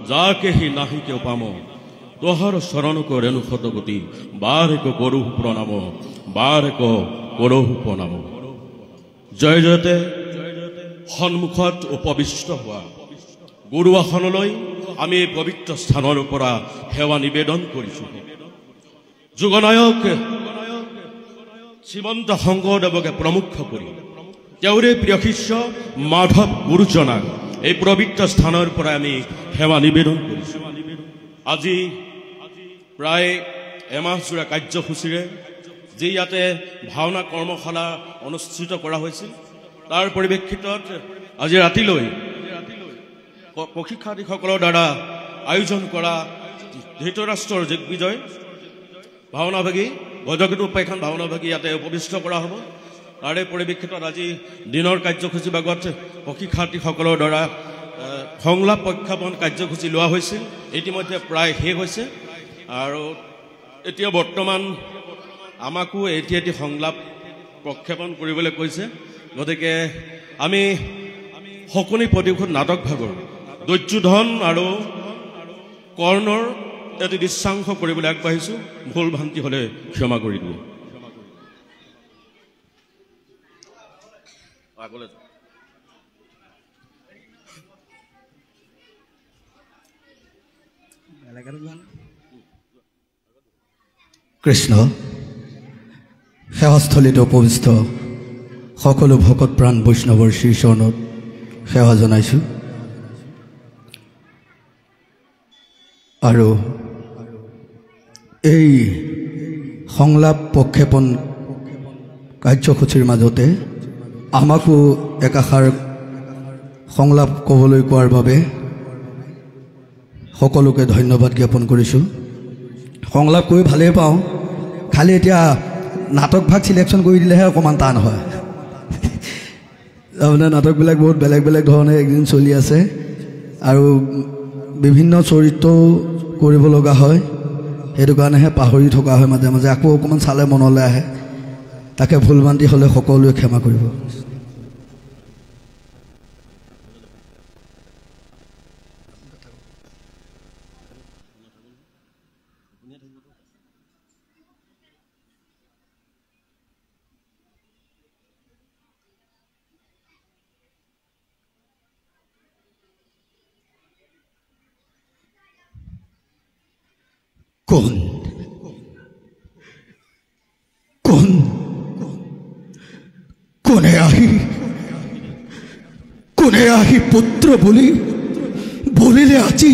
যাকে হি নাহি কেউ পাম তোহাৰ শৰণক ৰেণু শতগতি বাৰেক কৰু প্ৰণাম বাৰেক কৰু প্ৰণাম জয় জয়তে সন্মুখত উপবিষ্ট হোৱা গুৰু আসনলৈ আমি এই পবিত্ৰ স্থানৰ পৰা সেৱা নিবেদন কৰিছোঁ যুগনায়ক শ্ৰীমন্ত শংকৰদেৱকে প্ৰমুখ কৰি তেওঁৰে প্ৰিয় শিষ্য মাধৱ গুৰুজনাক এই পবিত্ৰ স্থানৰ পৰা আমি সেৱা নিবেদন কৰিছোঁ আজি প্ৰায় এমাহজোৰা কাৰ্যসূচীৰে যি ইয়াতে ভাওনা কৰ্মশালা অনুষ্ঠিত কৰা হৈছিল তাৰ পৰিপ্ৰেক্ষিতত আজি ৰাতিলৈ প্ৰশিক্ষাৰ্থীসকলৰ দ্বাৰা আয়োজন কৰা ধৃতৰাষ্ট্ৰৰ দিগ্বিজয় ভাওনাভাগী গজকেতু উপাখ্যান ভাওনাভাগী ইয়াতে উপবিষ্ট কৰা হ'ব তাৰে পৰিপ্ৰেক্ষিতত আজি দিনৰ কাৰ্যসূচী ভাগত প্ৰশিক্ষাৰ্থীসকলৰ দ্বাৰা সংলাপ প্ৰক্ষেপণ কাৰ্যসূচী লোৱা হৈছিল ইতিমধ্যে প্ৰায় শেষ হৈছে আৰু এতিয়া বৰ্তমান আমাকো এটি সংলাপ প্ৰক্ষেপণ কৰিবলৈ কৈছে গতিকে আমি শকুনি প্ৰতিশোধ নাটক ভাগৰ দৈত্যধন আৰু কৰ্ণৰ এটি দৃশ্যাংশ কৰিবলৈ আগবাঢ়িছোঁ ভুল ভ্ৰান্তি হ'লে ক্ষমা কৰি দিব কৃষ্ণ সেৱাস্থলীত উপবিষ্ট সকলো ভকত প্ৰাণ বৈষ্ণৱৰ শ্ৰীচৰণত সেৱা জনাইছোঁ আৰু এই সংলাপ প্ৰক্ষেপণ কাৰ্যসূচীৰ মাজতে আমাকো একাষাৰ সংলাপ ক'বলৈ কোৱাৰ বাবে সকলোকে ধন্যবাদ জ্ঞাপন কৰিছোঁ সংলাপ কৰি ভালেই পাওঁ খালি এতিয়া নাটক ভাগ চিলেকশ্যন কৰি দিলেহে অকণমান টান হয় আপোনাৰ নাটকবিলাক বহুত বেলেগ বেলেগ ধৰণে একদিন চলি আছে আৰু বিভিন্ন চৰিত্ৰও কৰিব লগা হয় সেইটো কাৰণেহে পাহৰি থকা হয় মাজে মাজে আকৌ অকণমান চালে মনলৈ আহে তাকে ভুল ভ্ৰান্তি হ'লে সকলোৱে ক্ষমা কৰিব কোন কোন কোনে আহি পুত্ৰ বুলি বলিলে আজি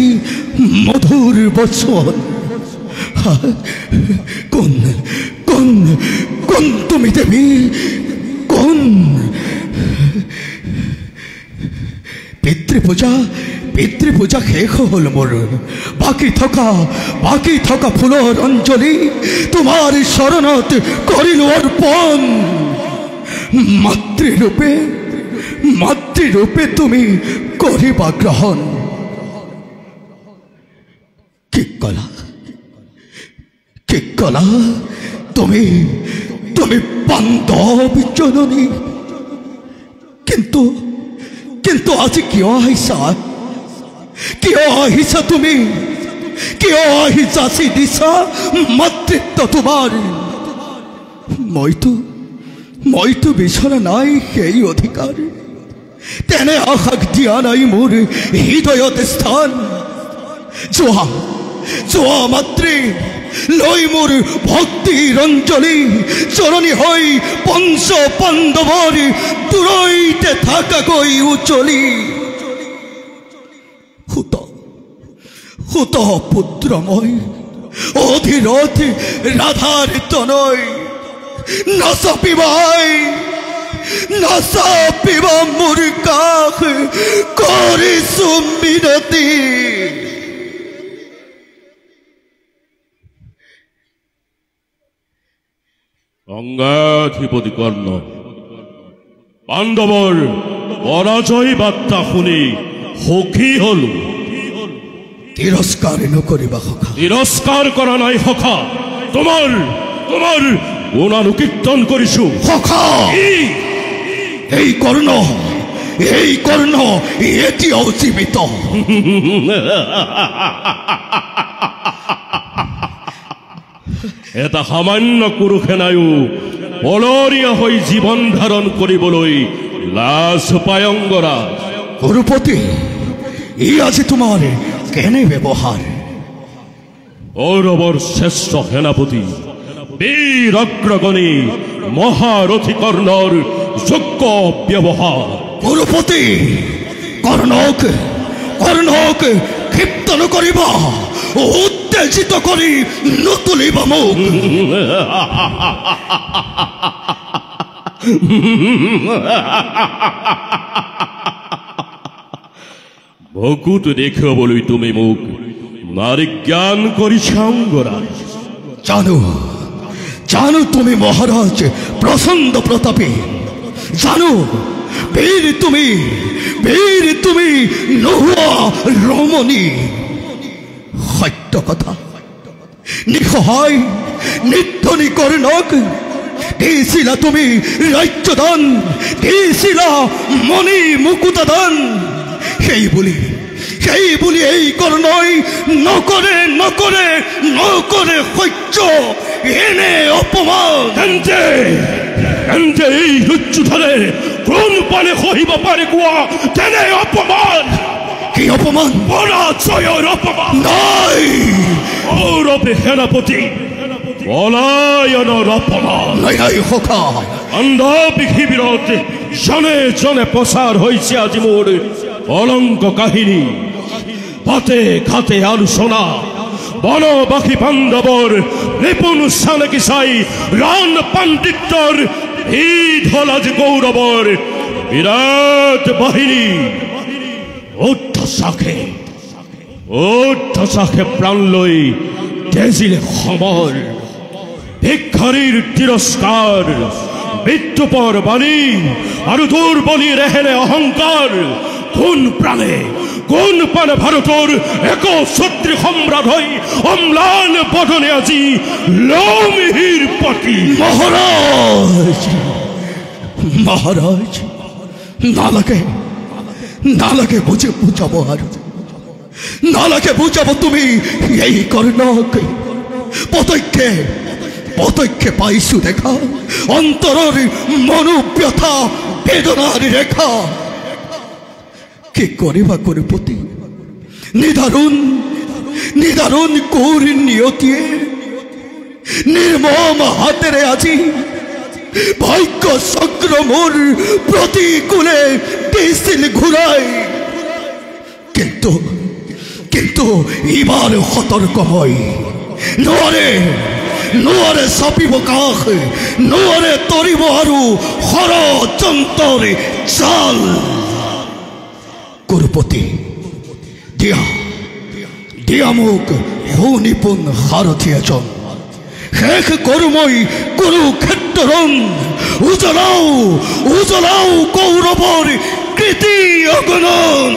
মধুৰ বচন কোন কোন কোন তুমি দেৱী কোন পিতৃপূজা শেষ হ'ল মোৰ বাকী থকা ফুলৰ অঞ্জলি তোমাৰ চৰণত কৰিলোঁ অৰ্পণ মাতৃৰূপে তুমি কৰিবা গ্ৰহণ কি কলা তুমি বান্ধৱ জননী কিন্তু আজি কিয় আহিছা তুমি কিয় আহি যাচি দিছা মাতৃত্ব তোমাৰ মইতো বিচৰা নাই সেই অধিকাৰ তেনে আশাক দিয়া নাই মোৰ হৃদয়ত স্থান যোৱা মাতৃ লৈ মোৰ ভক্তিৰ অঞ্জলি চৰণী হৈ পঞ্চ পাণ্ডৱৰ দূৰৈতে থাকাকৈ উচলি সুত পুত্ৰময় অধীৰত ৰাধাৰ তনয় নাচাপিবা মোৰ কাষ কৰিছোঁ মিনতি অংগাধিপতি কৰ্ণ পাণ্ডৱৰ পৰাজয় বাৰ্তা শুনি সুখী হলো তিৰস্কাৰ নকৰিবা সখা তিৰস্কাৰ কৰা নাই সখা তোমাৰ গুণানুকীৰ্তন কৰিছো সখা এই এই কৰ্ণ এতিয়াও জীবিত। এটা সামান্য কুৰুসেনায়ো অলৰীয়া হৈ জীৱন ধাৰণ কৰিবলৈ লাজ পায় অংগৰাজ। গুৰুপতি, ই আজি তোমাৰ কেনে ব্যৱহাৰ? কৌৰৱৰ শ্ৰেষ্ঠ সেনাপতি বীৰ অগ্ৰগণী মহাৰথী কৰ্ণৰ যোগ্য ব্যৱহাৰ। গুৰুপতি, কৰ্ণক ক্ষিপ্ত নকৰিবা, উত্তেজিত কৰি নুতুলিবা মোক। ভকুত দেখুৱাবলৈ তুমি মোক নাৰী জ্ঞান কৰিছা অংগৰাজ। জানো তুমি মহাৰাজ প্ৰচণ্ড প্ৰতাপী, জানো বীৰ তুমি নোহোৱা ৰমণী। সত্য কথা, নিসহায় নিৰ্ধনী কৰ্ণক দিছিলা তুমি ৰাজ্যদান, দিছিলা মণি মুকুতাদান। সেই বুলি এই কৰ্ণই নকৰে সহ্য এনে অপমান। তেন্তে এই ৰুজুধাৰে কোন পালে সহিব পাৰে কোৱা তেনে অপমান? কি অপমান? পৰাজয়ৰ অপমান। নাই, কৌৰৱে সেনাপতি পলায়নৰ অপমান। নাই সখা, অন্ধ পৃথিৱীৰত জনে প্ৰচাৰ হৈছে আজি মোৰ অলংক কাহিনী। পাতে ঘাটে আলোচনা, বনবাসী পাণ্ডৱৰ নিপুণ চানেকি চাই ৰাণ পাণ্ডিত্যৰ ঈদ হল আজি কৌৰৱৰ বিৰাট বাহিনী। উদ্ধচাখে প্ৰাণ লৈ তেজিলে সমৰ, ভিক্ষাৰীৰ তিৰস্কাৰ, মৃত্যুপৰ বাণী আৰু দুৰ্বলীৰ এহেনে অহংকাৰ। কোন প্ৰাণে ভাৰতৰ একছত্ৰী সম্ৰাট হৈ অম্লান বদনে আজি লমিহিৰ পতি। মহাৰাজ নালাগে বুজাব, আৰু নালাগে বুজাব তুমি এই কৰ্ণক। প্ৰত্যক্ষে পাইছো দেখা অন্তৰৰ মনোব্যথা বেদনাৰ ৰেখা। কি কৰিবা গুৰুপতি, নিদাৰুণ কোৰ নিয়তিয়ে নিৰ্মম হাতেৰে আজি ভাগ্য চক্ৰ মোৰ প্ৰতিকূলে দিছিল ঘূৰাই। কিন্তু ইবাৰ সতৰ্ক মই, নোৱাৰে চাপিব কাষ, নোৱাৰে তৰিব আৰু ষড়যন্ত্ৰৰ জাল। গুৰুপতি, দিয়া মোক সুনিপুণ সাৰথী এজন, শেষ কৰো মই কুৰুক্ষেত্ৰ ৰণ। উজলাও কৌৰৱৰ কৃতি অগণন।